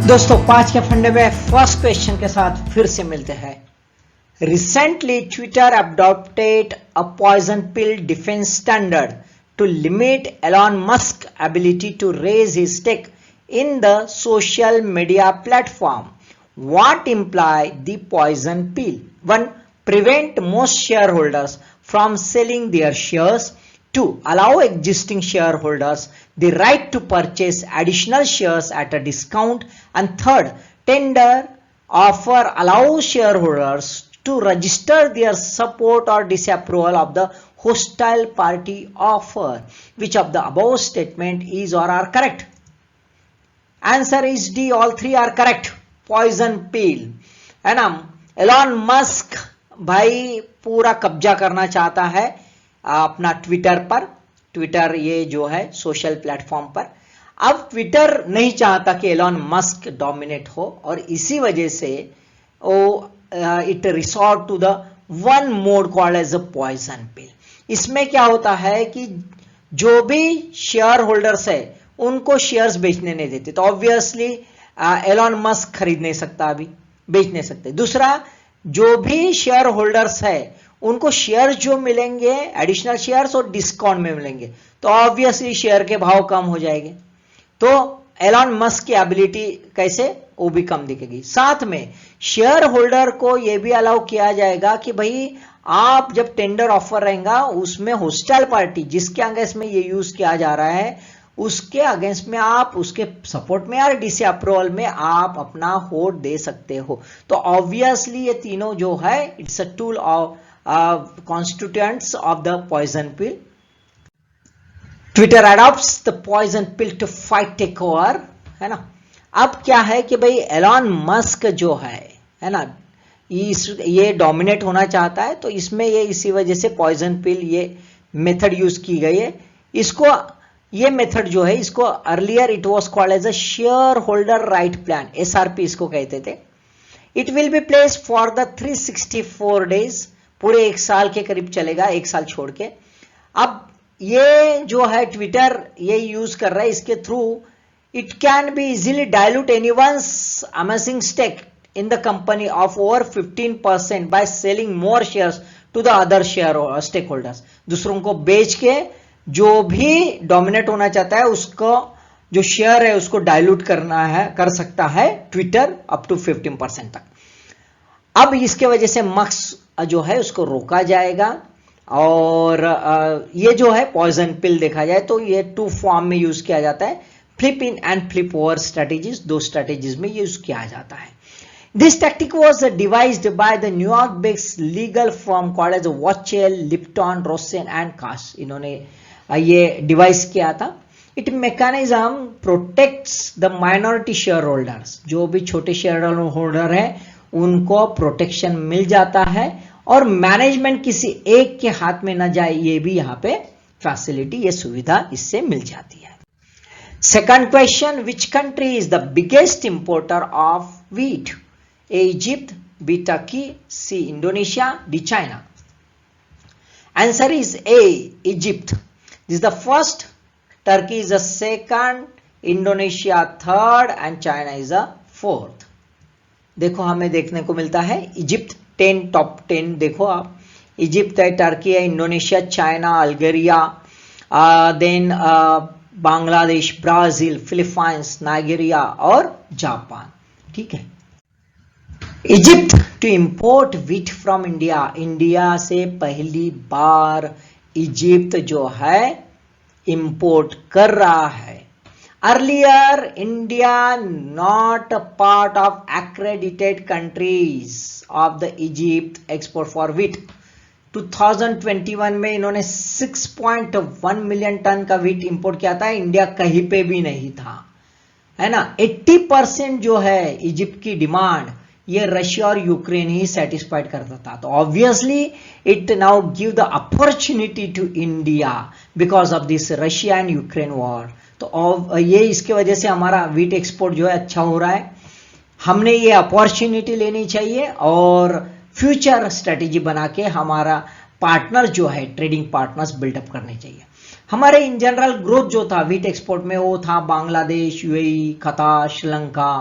दोस्तों पांच के फंडे में फर्स्ट क्वेश्चन के साथ फिर से मिलते हैं। Recently Twitter adopted a poison pill defense standard to limit Elon Musk ability to raise his stake in the social media platform. What imply the poison pill? 1. Prevent most shareholders from selling their shares. 2. Allow existing shareholders the right to purchase additional shares at a discount. And third, tender offer allows shareholders to register their support or disapproval of the hostile party offer. Which of the above statement is or are correct? Answer is D, all three are correct. Poison pill है ना। Elon Musk भाई पूरा कब्जा करना चाहता है अपना Twitter पर। ट्विटर ये जो है सोशल प्लेटफॉर्म पर। अब ट्विटर नहीं चाहता कि एलॉन मस्क डोमिनेट हो और इसी वजह से it resort to the one mode called as a poison pill. इसमें क्या होता है कि जो भी शेयर होल्डर्स है उनको शेयर्स बेचने नहीं देते, तो ऑब्वियसली एलॉन मस्क खरीद नहीं सकता, अभी बेच नहीं सकते। दूसरा, जो भी शेयर होल्डर्स है उनको शेयर्स जो मिलेंगे एडिशनल शेयर्स और डिस्काउंट में मिलेंगे, तो ऑब्वियसली शेयर के भाव कम हो जाएंगे, तो एलॉन मस्क की एबिलिटी कैसे वो भी कम दिखेगी। साथ में शेयर होल्डर को यह भी अलाउ किया जाएगा कि भाई आप जब टेंडर ऑफर रहेगा उसमें होस्टाइल पार्टी जिसके अगेंस्ट में ये यूज किया जा रहा है उसके अगेंस्ट में आप उसके सपोर्ट में या डिसअप्रूवल में आप अपना वोट दे सकते हो। तो ऑब्वियसली ये तीनों जो है it's a tool of constituents of the poison pill. Twitter adopts the poison pill to fight take over, है ना। अब क्या है कि भाई एलॉन मस्क जो है ना, ये डोमिनेट होना चाहता है, तो इसमें ये इसी वजह से पॉइजन पिल ये मेथड यूज की गई है। इसको ये मेथड जो है इसको earlier it was called as a share holder right plan, SRP इसको कहते थे। It will be place for the 364 days, पूरे एक साल के करीब चलेगा, एक साल छोड़ के। अब ये जो है ट्विटर ये यूज कर रहा है, इसके through it can be easily dilute anyone's amazing stake in the company of over 15% by selling more shares to the other share stake holders. दूसरों को बेच के जो भी डोमिनेट होना चाहता है उसको जो शेयर है उसको डाइल्यूट करना है, कर सकता है ट्विटर अप टू 15% तक। अब इसके वजह से मस्क जो है उसको रोका जाएगा। और ये जो है पॉइजन पिल देखा जाए तो ये टू फॉर्म में यूज किया जाता है, flip in and flip over strategies, दो स्ट्रेटेजीज में यूज किया जाता है। This tactic was devised by the New York-based legal firm called as Wachtell, Lipton, Rosen and Cass. इन्होंने ये डिवाइस किया था। It mechanism protects the minority share holders, जो भी छोटे शेयर होल्डर है उनको प्रोटेक्शन मिल जाता है और मैनेजमेंट किसी एक के हाथ में ना जाए, ये भी यहाँ पे फैसिलिटी, ये सुविधा इससे मिल जाती है। Second question, which country is the biggest importer of wheat? A Egypt, B Turkey, C Indonesia, D China. Answer is A Egypt. This is the first, Turkey is the second, Indonesia third and China is the fourth. देखो हमें देखने को मिलता है Egypt 10 top 10 देखो आप, Egypt है, Turkey है, Indonesia, China, Algeria, then Bangladesh, Brazil, Philippines, Nigeria और जापान। ठीक है। Egypt to import wheat from India, India से पहली बार इजिप्ट जो है इंपोर्ट कर रहा है। Earlier India not a part of accredited countries of the Egypt export for wheat. 2021 में इन्होंने 6.1 मिलियन टन का व्हीट इंपोर्ट किया था, इंडिया कहीं पे भी नहीं था, है ना। 80% जो है इजिप्ट की डिमांड ये रशिया और यूक्रेन ही सेटिस्फाइड करता था, तो obviously it now give the opportunity to India because of this Russia and Ukraine war. तो ये इसके वजह से हमारा व्हीट एक्सपोर्ट जो है अच्छा हो रहा है। हमने ये अपॉर्चुनिटी लेनी चाहिए और फ्यूचर स्ट्रेटेजी बना के हमारा पार्टनर जो है ट्रेडिंग पार्टनर्स बिल्डअप करने चाहिए। हमारे इन जनरल ग्रोथ जो था व्हीट एक्सपोर्ट में वो था बांग्लादेश, यूएई, कतार, श्रीलंका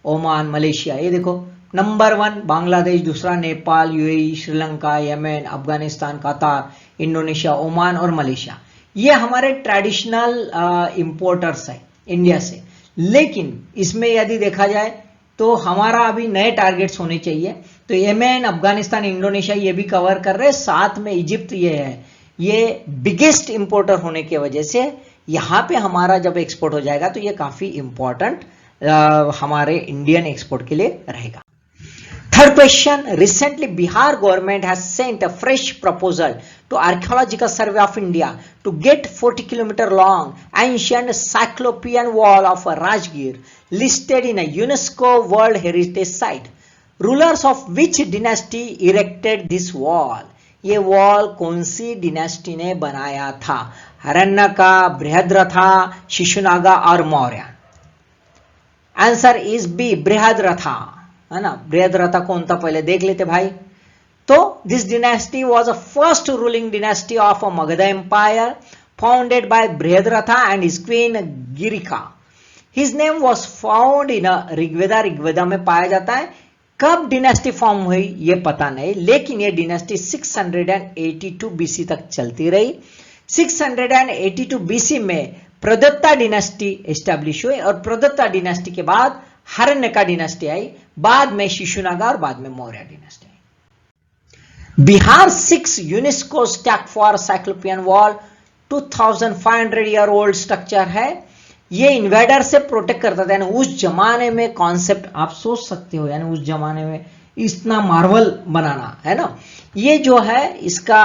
ओमान, मलेशिया। ये देखो नंबर 1 बांग्लादेश, दूसरा नेपाल, यूएई, श्रीलंका, यमन, अफगानिस्तान, कतार, इंडोनेशिया, ओमान और मलेशिया। ये हमारे ट्रेडिशनल इंपोर्टर्स है इंडिया से। लेकिन इसमें यदि देखा जाए तो हमारा अभी नए टारगेट्स होने चाहिए। तो यमन, अफगानिस्तान, इंडोनेशिया ये भी कवर कर रहे हैं, साथ में इजिप्ट ये है। ये बिगेस्ट इंपोर्टर होने की वजह से यहाँ पे हमारा जब एक्सपोर्ट हो जाएगा तो ये काफी इंपॉर्टेंट हमारे इंडियन एक्सपोर्ट के लिए रहेगा। Third question, recently Bihar government has sent a fresh proposal to Archaeological Survey of India to get 40 km long ancient Cyclopean wall of Rajgir listed in a UNESCO World Heritage Site. Rulers of which dynasty erected this wall? ये wall कौन सी dynasty ने बनाया था? हरण्यका, बृहद्रथा, शिशुनागा और Maurya. Answer is B, बृहद्रथा, है ना। बृहद्रथा कौन था पहले देख लेते भाई। तो this dynasty was a first ruling dynasty of a Magadha empire founded by Brihadratha and his queen Girika. His name was found in Rigveda, Rigveda में पाया जाता है। कब डिनेस्टी फॉर्म हुई ये पता नहीं, लेकिन ये डिनेस्टी 682 बीसी तक चलती रही। 682 बीसी में प्रदत्ता डिनेस्टी एस्टेब्लिश हुई और प्रदत्ता डिनेस्टी के बाद हरण्यका डिनेस्टी आई, बाद में शिशुनागा और बाद में Maurya dynasty I. Bihar 6 UNESCO stack for cyclopean wall 2500 year old structure है। ये इन्वेडर से प्रोटेक्ट करता था। यानी उस जमाने में कॉन्सेप्ट आप सोच सकते हो, यानी उस जमाने में इतना मार्वल बनाना, है ना। ये जो है इसका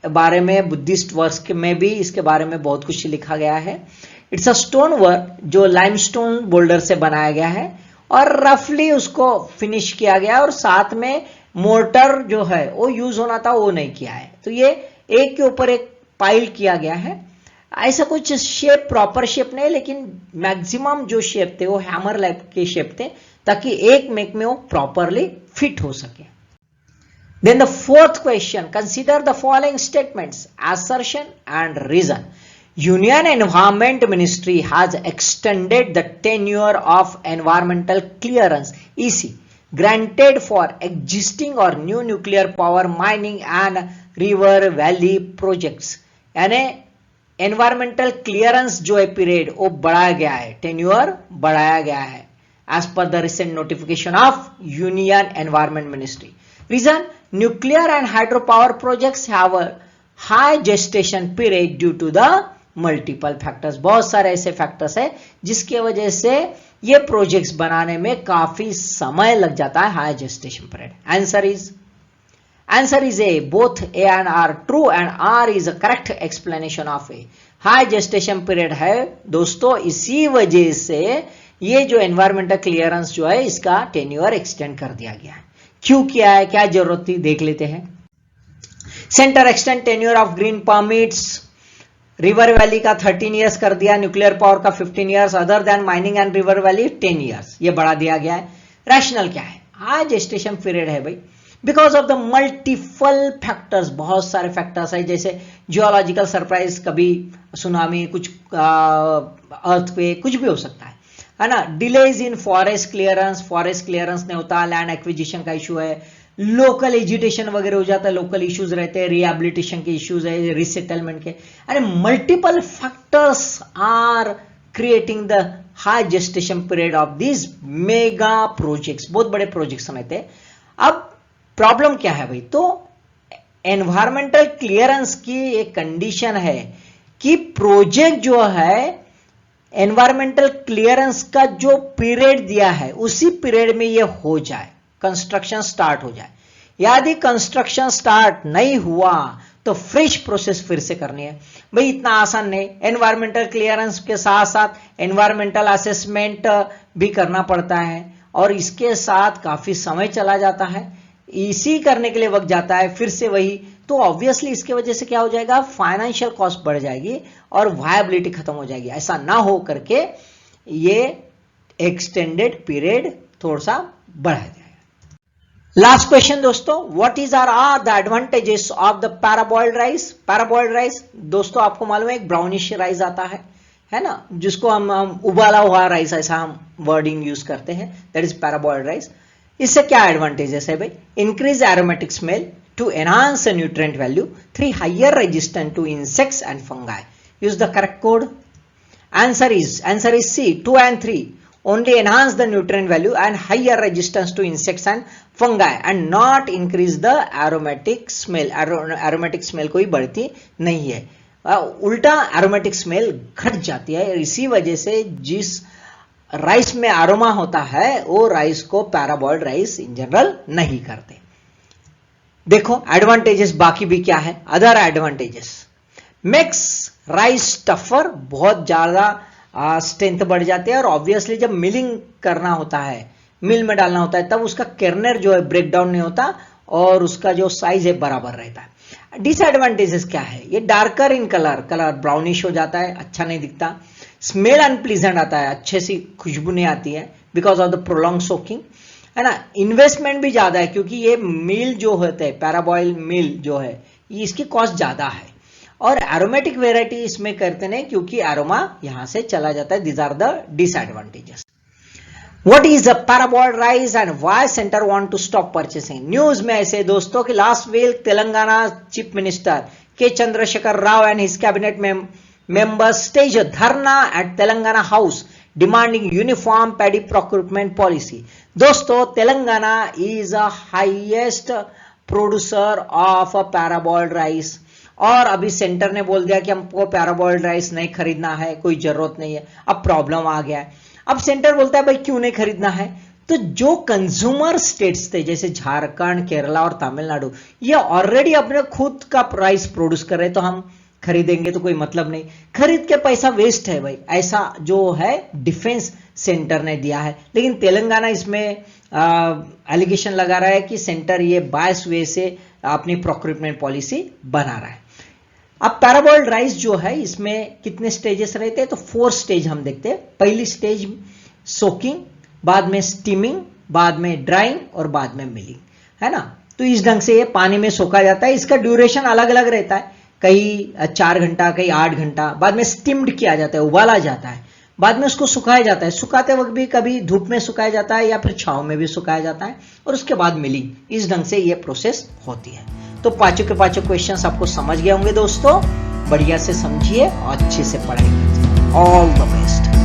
बारे में बुद्धिस्ट वर्क्स में भी इसके बारे में बहुत कुछ लिखा गया है। इट्स अ स्टोन वर्क जो लाइमस्टोन बोल्डर से बनाया गया है और रफली उसको फिनिश किया गया और साथ में मोर्टर जो है वो यूज होना था वो नहीं किया है। तो ये एक के ऊपर एक पाइल किया गया है। ऐसा कुछ शेप, प्रॉपर शेप नहीं, लेकिन मैक्सिमम जो शेप थे वो हैमर लाइक के शेप थे ताकि एक मेक में वो प्रॉपरली फिट हो सके। Then the fourth question, consider the following statements, assertion and reason. Union Environment Ministry has extended the tenure of environmental clearance EC granted for existing or new nuclear power, mining and river valley projects. यानी environmental clearance जो है period वो बढ़ाया गया है, tenure बढ़ाया गया है एज पर the recent notification of union environment ministry. Reason, nuclear and hydro power projects have a high gestation period due to the multiple factors. बहुत सारे ऐसे फैक्टर्स है जिसकी वजह से ये प्रोजेक्ट्स बनाने में काफी समय लग जाता है, high gestation period. Answer is A. Both A and R true and R is a correct explanation of A. High gestation period है दोस्तों, इसी वजह से ये जो एनवायरमेंटल क्लियरेंस जो है इसका टेन्योर एक्सटेंड कर दिया गया है। क्यों किया है, क्या जरूरत थी, देख लेते हैं। Centre extend tenure of green permits, river valley का 13 इयर्स कर दिया, न्यूक्लियर पावर का 15 years, other than mining and river valley 10 years, ये बढ़ा दिया गया है। रैशनल क्या है, हाई जेस्टेशन पीरियड है भाई, because of the multiple factors, बहुत सारे फैक्टर्स है, जैसे जियोलॉजिकल सरप्राइज, कभी सुनामी, कुछ अर्थक्वेक, कुछ भी हो सकता है ना। Delays in forest clearance, forest clearance नहीं होता, लैंड एक्विजिशन का इशू है, लोकल एजुटेशन वगैरह हो जाता है, लोकल इश्यूज रहते हैं, रिहेबिलिटेशन के इश्यूज है, रिसेटलमेंट के, अरे multiple factors are creating the high gestation period of this mega projects, बहुत बड़े प्रोजेक्ट्स रहते हैं। अब प्रॉब्लम क्या है भाई, तो एनवायरमेंटल क्लियरेंस की एक कंडीशन है कि प्रोजेक्ट जो है एनवायरमेंटल क्लियरेंस का जो पीरियड दिया है उसी पीरियड में ये हो जाए, कंस्ट्रक्शन स्टार्ट हो जाए। यदि कंस्ट्रक्शन स्टार्ट नहीं हुआ तो फ्रेश प्रोसेस फिर से करनी है भाई, इतना आसान नहीं। एनवायरमेंटल क्लियरेंस के साथ साथ एनवायरमेंटल असेसमेंट भी करना पड़ता है और इसके साथ काफी समय चला जाता है, इसी करने के लिए वक्त जाता है, फिर से वही, तो ऑब्वियसली इसके वजह से क्या हो जाएगा, फाइनेंशियल कॉस्ट बढ़ जाएगी और वायबिलिटी खत्म हो जाएगी। ऐसा ना हो करके ये एक्सटेंडेड पीरियड थोड़ा सा बढ़ाया जाएगा। लास्ट क्वेश्चन दोस्तों, what is are the advantages of the parboiled rice. Parboiled rice दोस्तों आपको मालूम है एक ब्राउनिश राइस आता है है ना, जिसको हम उबाला हुआ राइस ऐसा हम वर्डिंग यूज करते हैं, दैट इज पैराबॉइल्ड राइस। इससे क्या एडवांटेजेस है भाई? Increase aromatic smell to enhance nutrient value, 3 higher resistant to insects and fungi. Use the correct code. Answer is C, 2 and 3. Only enhance the nutrient value and higher resistance to insects and fungi and not increase the aromatic smell. Aromatic smell कोई बढ़ती नहीं है, उल्टा aromatic smell घट जाती है। इसी वजह से जिस राइस में अरोमा होता है वो राइस को पैराबॉइल्ड राइस इन जनरल नहीं करते। देखो एडवांटेजेस बाकी भी क्या है, other advantages. Makes rice tougher, बहुत ज्यादा स्ट्रेंथ बढ़ जाती है, और ऑब्वियसली जब मिलिंग करना होता है, मिल में डालना होता है, तब उसका कर्नर जो है ब्रेक डाउन नहीं होता और उसका जो साइज है बराबर रहता है। डिसएडवांटेजेस क्या है? ये darker in colour, colour brownish हो जाता है, अच्छा नहीं दिखता। स्मेल अनप्लीजेंट आता है, अच्छे सी खुशबू नहीं आती है because of the prolong soaking, है ना। इन्वेस्टमेंट भी ज्यादा है क्योंकि ये मील जो होते हैं, पैराबॉइल मील जो है, इसकी कॉस्ट ज्यादा है। और एरोमेटिक वेराइटी इसमें करते नहीं क्योंकि एरोमा यहां से चला जाता है। These are the disadvantages. What is a parboiled rice and why centre want to stop purchasing? News में ऐसे दोस्तों कि last week Telangana chief minister K Chandrashekar Rao and his cabinet members stage a dharna at Telangana House demanding uniform paddy procurement policy. दोस्तों Telangana is a highest producer of a parabolic rice, और अभी centre ने बोल दिया कि हमको पैराबॉइल्ड राइस नहीं खरीदना है, कोई जरूरत नहीं है। अब प्रॉब्लम आ गया है, अब सेंटर बोलता है भाई क्यों नहीं खरीदना है? तो जो कंज्यूमर स्टेट्स थे जैसे झारखंड, केरला और तमिलनाडु, ये ऑलरेडी अपने खुद का राइस प्रोड्यूस कर रहे हैं, तो हम खरीदेंगे तो कोई मतलब नहीं, खरीद के पैसा वेस्ट है भाई, ऐसा जो है डिफेंस सेंटर ने दिया है। लेकिन तेलंगाना इसमें एलिगेशन लगा रहा है कि सेंटर ये बायस वे से अपनी प्रोक्यूरमेंट पॉलिसी बना रहा है। अब पैराबॉइल्ड राइस जो है इसमें कितने स्टेजेस रहते हैं? तो 4 स्टेज हम देखते हैं। पहली स्टेज सोकिंग, बाद में स्टीमिंग, बाद में ड्राइंग और बाद में मिलिंग, है ना। तो इस ढंग से ये पानी में सोखा जाता है। इसका ड्यूरेशन अलग अलग रहता है, कई 4 घंटा, कई 8 घंटा। बाद में स्टीम्ड किया जाता है, उबाला जाता है, बाद में उसको सुखाया जाता है। सुखाते वक्त भी कभी धूप में सुखाया जाता है या फिर छांव में भी सुखाया जाता है, और उसके बाद मिलिंग। इस ढंग से ये प्रोसेस होती है। तो पांचों के पांचों क्वेश्चंस आपको समझ गए होंगे दोस्तों। बढ़िया से समझिए और अच्छे से पढ़ाई कीजिए। All the best.